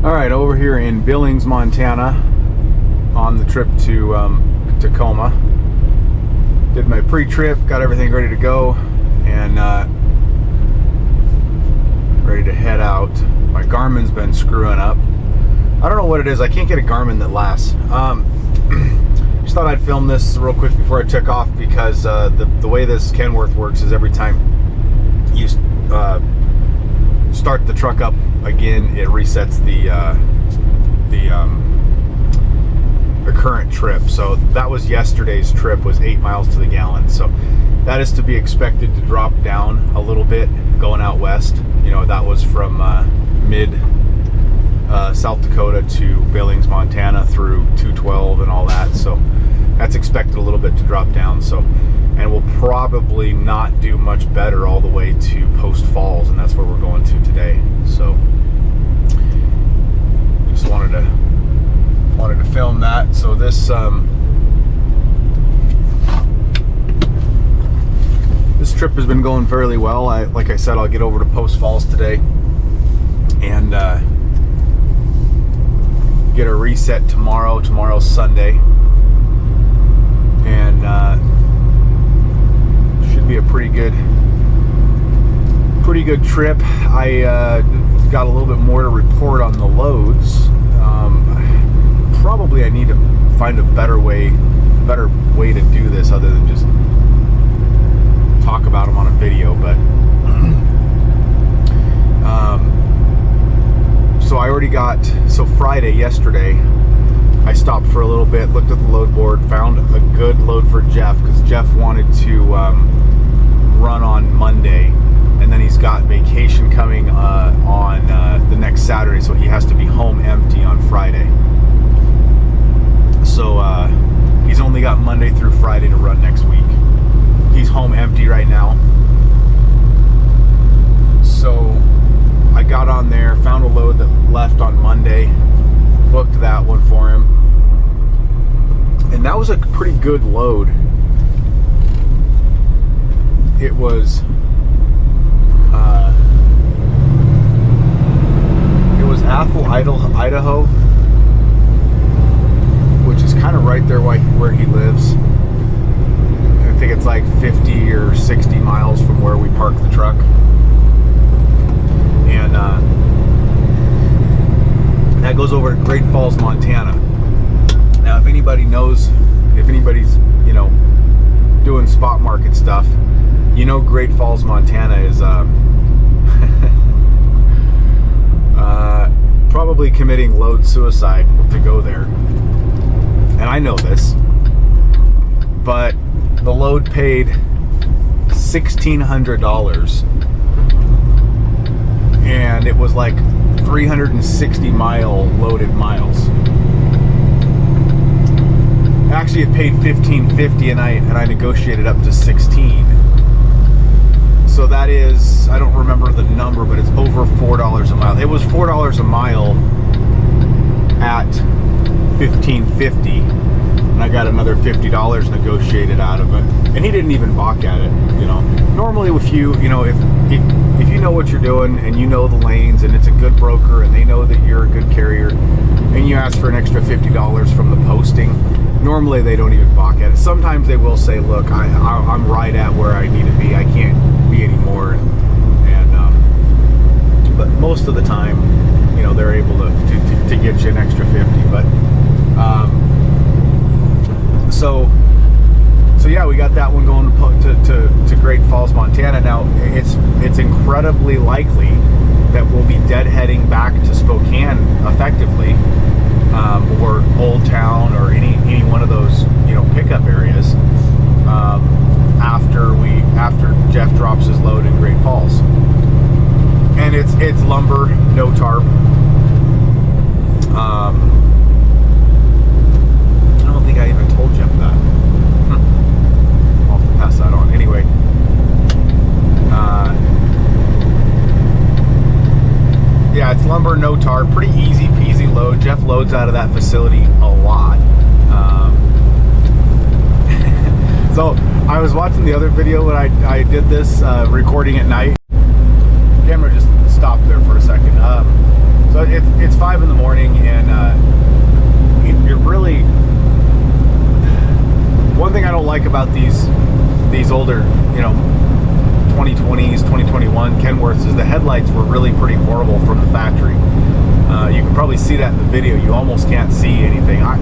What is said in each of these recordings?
All right, over here in Billings, Montana, on the trip to Tacoma. Did my pre-trip, got everything ready to go, and ready to head out. My Garmin's been screwing up. I don't know what it is. I can't get a Garmin that lasts. Just thought I'd film this real quick before I took off, because the way this Kenworth works is every time you start the truck up again, it resets the current trip. So that was yesterday's trip, was 8 miles to the gallon. So that is to be expected to drop down a little bit going out west. You know, that was from mid South Dakota to Billings, Montana, through 212 and all that. So that's expected a little bit to drop down. So, and we'll probably not do much better all the way to Post Falls, and that's where we're going to today. So just wanted to film that. So this this trip has been going fairly well. Like I said, I'll get over to Post Falls today and get a reset tomorrow. Tomorrow's Sunday, and should be a pretty good trip. I got a little bit more to report on the loads. Probably I need to find a better way to do this other than just talk about them on a video. But so I already got, so yesterday, I stopped for a little bit, looked at the load board, found a good load for Jeff, because Jeff wanted to run on Monday, and then he's got vacation coming on the next Saturday, so he has to be home empty on Friday. So he's only got Monday through Friday to run next week. He's home empty right now. So I got on there, found a load that left on Monday, booked that one for him. And that was a pretty good load. It was Athol, Idaho, which is kind of right there where he lives. I think it's like 50 or 60 miles from where we parked the truck. And that goes over to Great Falls, Montana. Now, if anybody's, you know, doing spot market stuff, you know, Great Falls, Montana is probably committing load suicide to go there. And I know this, but the load paid $1,600, and it was like 360 loaded miles. Actually, it paid $1,550, and I negotiated up to $16. So that is, I don't remember the number, but it's over $4 a mile. It was $4 a mile at $1,550, and I got another $50 negotiated out of it. And he didn't even balk at it. You know, normally with you know, if you know what you're doing and you know the lanes, and it's a good broker and they know that you're a good carrier, and you ask for an extra $50 from the posting, normally they don't even balk at it. Sometimes they will say, look, I'm right at where I need to be. I can't be anymore. And but most of the time, you know, they're able to get you an extra 50. But so yeah, we got that one going to Great Falls, Montana. Now it's incredibly likely that we'll be deadheading back to Spokane effectively, or Old Town, or any one of those, you know, pickup areas, after Jeff drops his load in Great Falls. And it's lumber, no tarp. I don't think I even told Jeff that. I'll have to pass that on. Anyway, yeah, it's lumber, no tarp, pretty easy peasy load. Jeff loads out of that facility a lot. So I was watching the other video when I did this recording at night. Camera just stopped there for a second. So it's 5 in the morning. like about these older, 2020s, 2021 Kenworths is the headlights were really pretty horrible from the factory. You can probably see that in the video. You almost can't see anything. I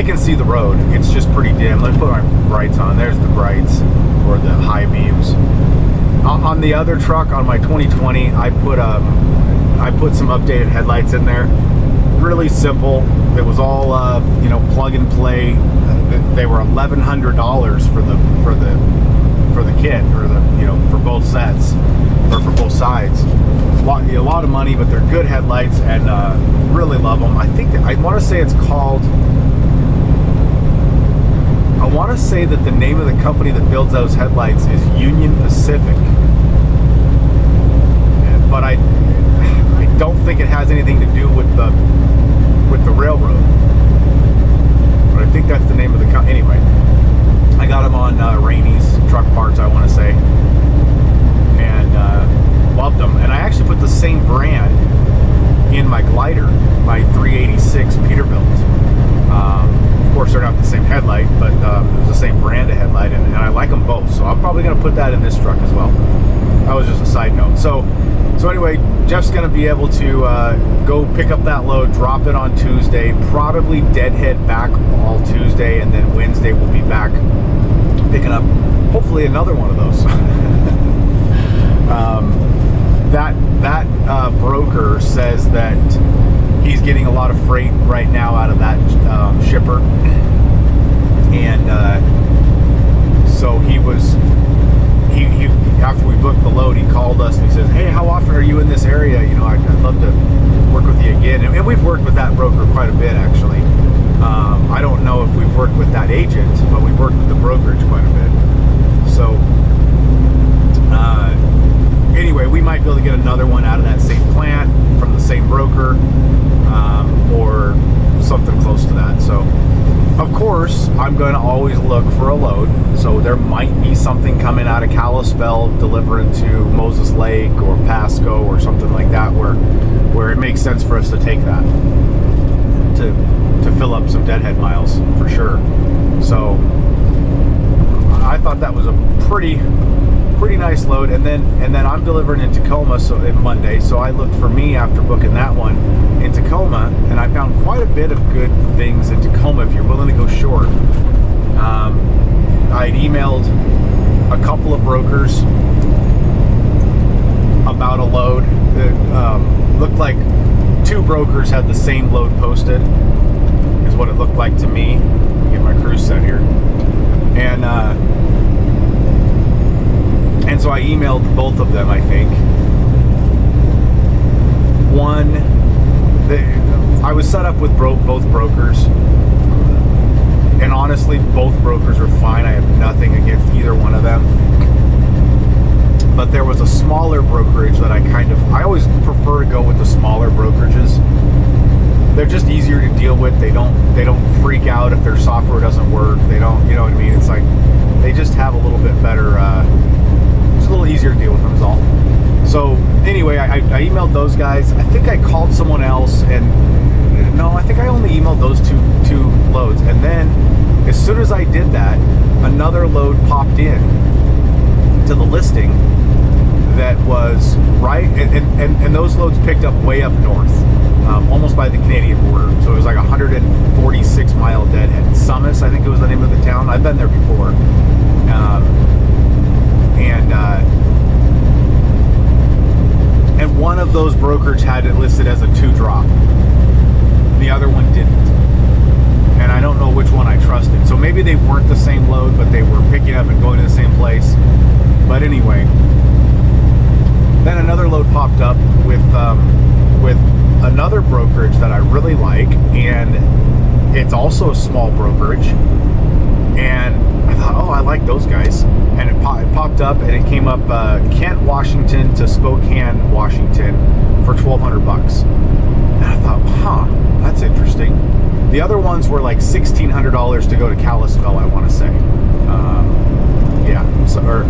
can see the road. It's just pretty dim. Let me put my brights on. There's the brights, or the high beams. On the other truck, on my 2020, I put some updated headlights in there. Really simple. It was all plug and play. They were $1,100 for the kit, or for both sets, or for both sides. A lot of money, but they're good headlights, and really love them. I want to say it's called. I want to say that the name of the company that builds those headlights is Union Pacific, but I don't think it has anything to do with the railroad. But I think that's the name of the company. Anyway, I got them on Rainey's Truck Parts, I want to say, and loved them. And I actually put the same brand in my glider, my 386 Peterbilt. Of course, they're not the same headlight, but it was the same brand of headlight, and I like them both. So I'm probably going to put that in this truck as well. That was just a side note. So anyway, Jeff's going to be able to go pick up that load, drop it on Tuesday, probably deadhead back all Tuesday, and then Wednesday we'll be back picking up hopefully another one of those. That broker says that he's getting a lot of freight right now out of that shipper, and so he after we booked the load, he called us and he says, "Hey, how often are you in this area? I'd love to work with you again." And we've worked with that broker quite a bit, actually. I don't know if we've worked with that agent, but we've worked with the brokerage quite a bit. So anyway, we might be able to get another one out of that same plant from the same broker, or something close to that. So of course, I'm going to always look for a load. So there might be something coming out of Kalispell delivering to Moses Lake or Pasco or something like that, where it makes sense for us to take that to fill up some deadhead miles for sure. So I thought that was a pretty nice load. And then I'm delivering in Tacoma in Monday, so I looked for me after booking that one in Tacoma, and I found quite a bit of good things in Tacoma if you're willing to go short. I'd emailed a couple of brokers about a load that looked like two brokers had the same load posted, is what it looked like to me. Let me get my cruise set here. And so I emailed both of them, I think. I was set up with both brokers, and honestly, both brokers are fine. I have nothing against either one of them. But there was a smaller brokerage that I always prefer to go with the smaller brokerages. They're just easier to deal with. They don't freak out if their software doesn't work. They don't, you know what I mean? It's like they just have a little bit better. It's a little easier to deal with them, is all. So anyway, I emailed those guys. I think I called someone else, and no, I think I only emailed those two loads. And then as soon as I did that, another load popped in to the listing that was right, and those loads picked up way up north, almost by the Canadian border. So it was like 146 mile deadhead. Summit, I think it was the name of the town. I've been there before. And one of those brokers had it listed as a 2-drop. The other one didn't. And I don't know which one I trusted. So maybe they weren't the same load, but they were picking up and going to the same place. But anyway, then another load popped up with another brokerage that I really like, and it's also a small brokerage. And I thought, oh, I like those guys. And it popped up, and it came up Kent, Washington to Spokane, Washington for $1,200. And I thought, that's interesting. The other ones were like $1,600 to go to Kalispell, I want to say. Yeah, so, or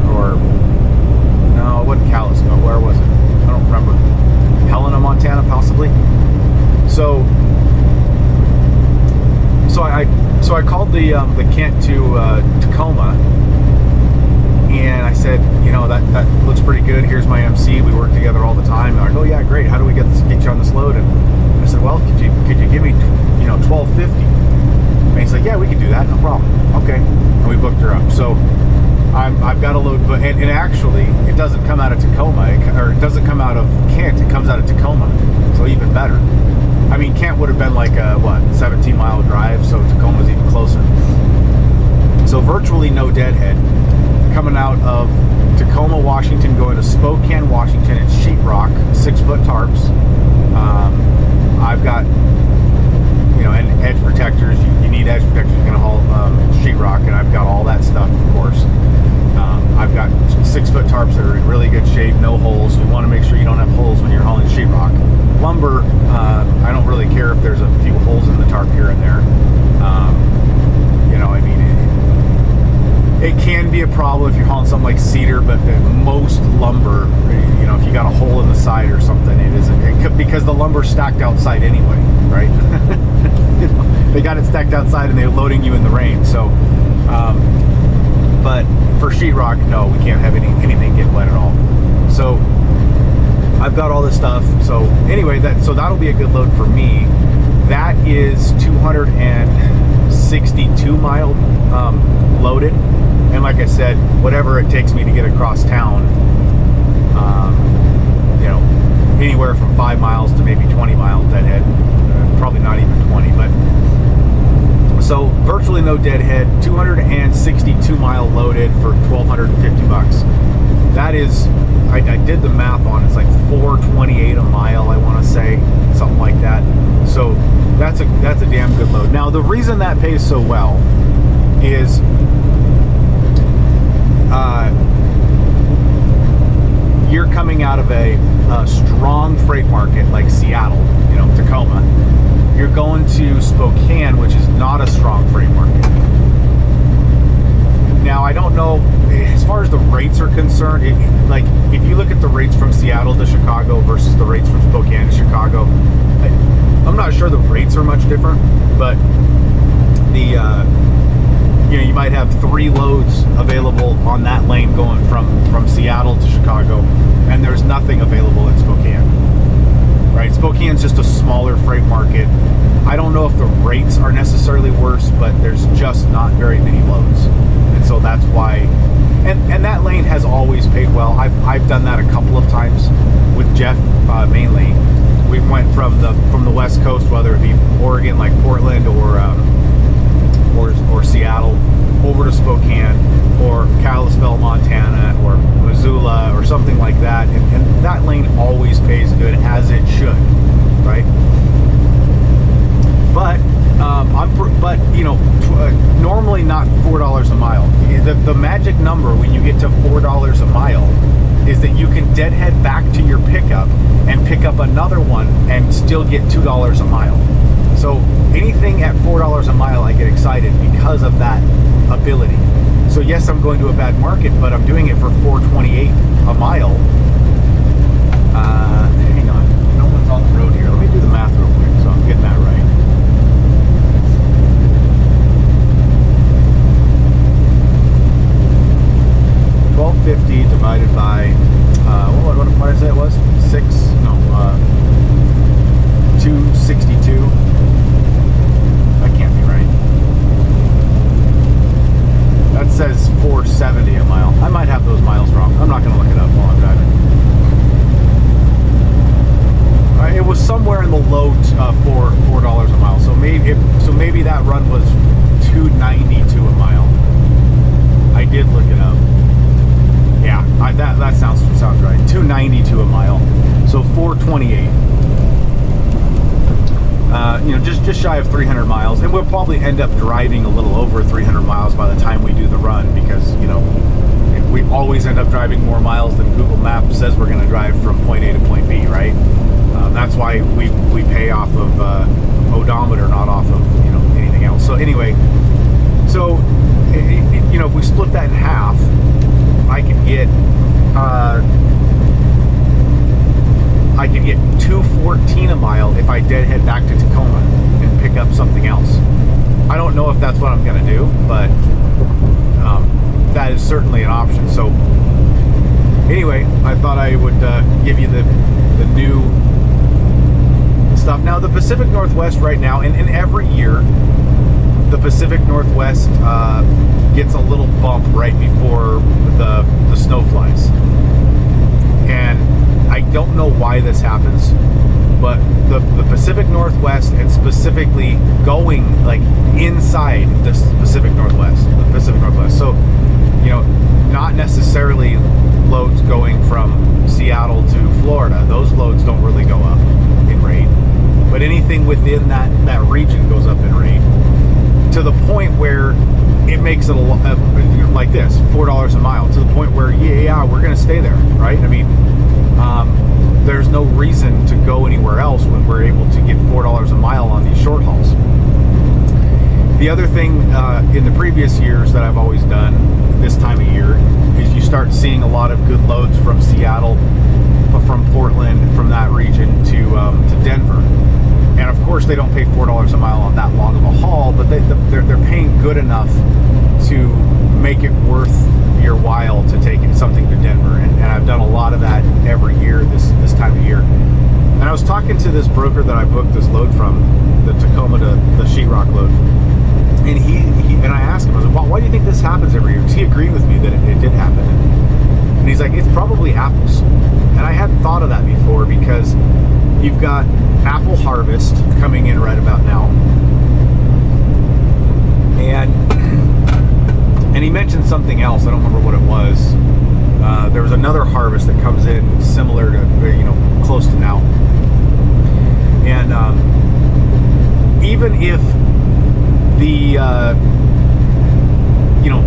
no, it wasn't Kalispell. Where was it? I don't remember. Helena, Montana, possibly. So I called hauled the Kent to Tacoma, and I said, you know, that looks pretty good. Here's my MC. We work together all the time. And they're like, oh yeah, great. How do we get you on this load? And I said, well, could you give me, you know, $12.50? And he's like, yeah, we can do that, no problem. Okay, and we booked her up. So I've got a load, but and actually, it doesn't come out of Tacoma, or it doesn't come out of Kent. It comes out of Tacoma, so even better. I mean, Kent would have been like a 17-mile drive, so Tacoma's even closer. So virtually no deadhead coming out of Tacoma, Washington, going to Spokane, Washington. It's sheetrock, 6-foot tarps. I've got, you know, and edge protectors. You need edge protectors. You're going to haul sheetrock, and I've got all that stuff, of course. I've got 6-foot tarps that are in really good shape, no holes. You want to make sure you don't have holes when you're hauling sheetrock. Lumber, I don't really care if there's a few holes in the tarp here and there. You know, I mean, it can be a problem if you're hauling something like cedar, but most lumber, you know, if you got a hole in the side or something, because the lumber's stacked outside anyway, right? You know, they got it stacked outside and they're loading you in the rain. So, but for sheetrock, no, we can't have anything get wet at all. So I've got all this stuff. So anyway, that'll be a good load for me. That is 262 mile loaded, and like I said, whatever it takes me to get across town, you know, anywhere from 5 miles to maybe 20 miles deadhead, probably not even 20, but so virtually no deadhead, 262 mile loaded for $1,250. That is, I did the math on, it's like $4.28 a mile, I want to say, something like that. So that's a damn good load. Now the reason that pays so well is you're coming out of a strong freight market like Seattle, you know, Tacoma. You're going to Spokane, which is not a strong freight market. Now, I don't know, as far as the rates are concerned, like, if you look at the rates from Seattle to Chicago versus the rates from Spokane to Chicago, I'm not sure the rates are much different, but the, you know, you might have 3 loads available on that lane going from Seattle to Chicago, and there's nothing available in Spokane. Right, Spokane's just a smaller freight market. I don't know if the rates are necessarily worse, but there's just not very many loads, and so that's why. And that lane has always paid well. I've done that a couple of times with Jeff, mainly. We went from the West Coast, whether it be Oregon, like Portland, or Seattle, over to Spokane, or Kalispell, Montana, or Missoula, or something like that, and that lane always pays good, as it should, right? But but you know, normally not $4 a mile. The magic number when you get to $4 a mile is that you can deadhead back to your pickup and pick up another one and still get $2 a mile. So anything at $4 a mile, I get excited because of that ability. So yes, I'm going to a bad market, but I'm doing it for $4.28 a mile. Hang on, no one's on the road here. Let me do the math real quick so I'm getting that right. $12.50 divided by what did I say it was? 262. That can't be right. That says 470 a mile. I might have those miles wrong. I'm not going to look it up while I'm driving. It was somewhere in the low $4 a mile. So maybe that run was $2.92 a mile. I did look it up. Yeah, that sounds right. $2.92 a mile. So $4.28. You know, just shy of 300 miles, and we'll probably end up driving a little over 300 miles by the time we do the run, because, you know, we always end up driving more miles than Google Maps says we're going to drive from point A to point B, right? That's why we pay off of odometer, not off of, you know, anything else. So anyway, so you know, if we split that in half, I could get $2.14 a mile if I deadhead back to Tacoma and pick up something else. I don't know if that's what I'm going to do, but that is certainly an option. So anyway, I thought I would give you the new stuff. Now, the Pacific Northwest right now, and every year, the Pacific Northwest gets a little bump right before the snow flies. And I don't know why this happens, but the Pacific Northwest, and specifically going like inside the Pacific Northwest, so, you know, not necessarily loads going from Seattle to Florida. Those loads don't really go up in rate, but anything within that region goes up in rate, to the point where it makes it like this, $4 a mile, to the point where yeah, we're going to stay there, right? I mean, there's no reason to go anywhere else when we're able to get $4 a mile on these short hauls. The other thing in the previous years that I've always done this time of year is you start seeing a lot of good loads from Seattle, from Portland, from that region to Denver. And of course, they don't pay $4 a mile on that long of a haul, but they're paying good enough to make it worth your while to take something to Denver. And I've done a lot of that every year this time of year. And I was talking to this broker that I booked this load from, the Tacoma to the sheetrock load, and and I asked him, I was like, well, why do you think this happens every year? Because he agreed with me that it did happen. And he's like, it's probably apples. And I hadn't thought of that before, because you've got apple harvest coming in right about now. And he mentioned something else. I don't remember what it was. There was another harvest that comes in similar to, you know, close to now. And even if you know,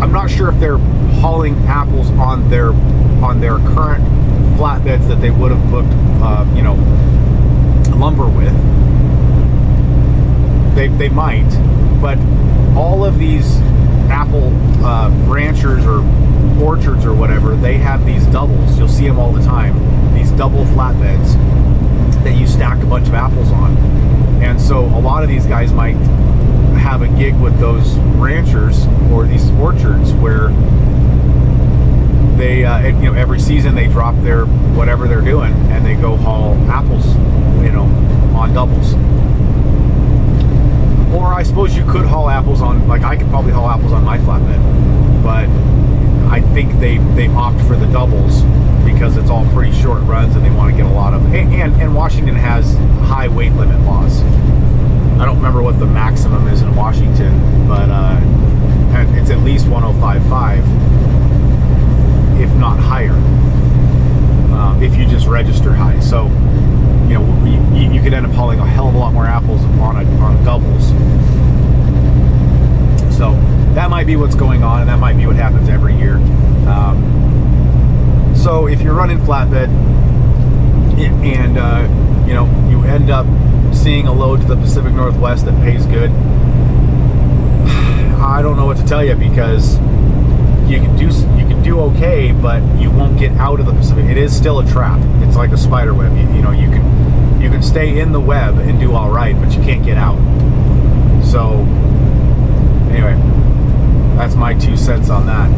I'm not sure if they're hauling apples on their current flatbeds that they would have booked, you know, lumber with. They might, but all of these apple ranchers or orchards or whatever, they have these doubles. You'll see them all the time. These double flatbeds that you stack a bunch of apples on. And so a lot of these guys might have a gig with those ranchers or these orchards where they, you know, every season they drop their whatever they're doing and they go haul apples, you know, on doubles. Or I suppose you could haul apples on, like I could probably haul apples on my flatbed, but I think they opt for the doubles because it's all pretty short runs and they want to get a lot of, and Washington has high weight limit laws. I don't remember what the maximum is in Washington, but it's at least 105.5, if not higher, if you just register high. So, you know, you could end up hauling a hell of a lot more apples on doubles. So that might be what's going on, and that might be what happens every year. So if you're running flatbed and you know, you end up seeing a load to the Pacific Northwest that pays good, I don't know what to tell you, because you can do okay, but you won't get out of the Pacific. It is still a trap. It's like a spider web. You know, you can stay in the web and do all right, but you can't get out. So anyway, that's my 2 cents on that.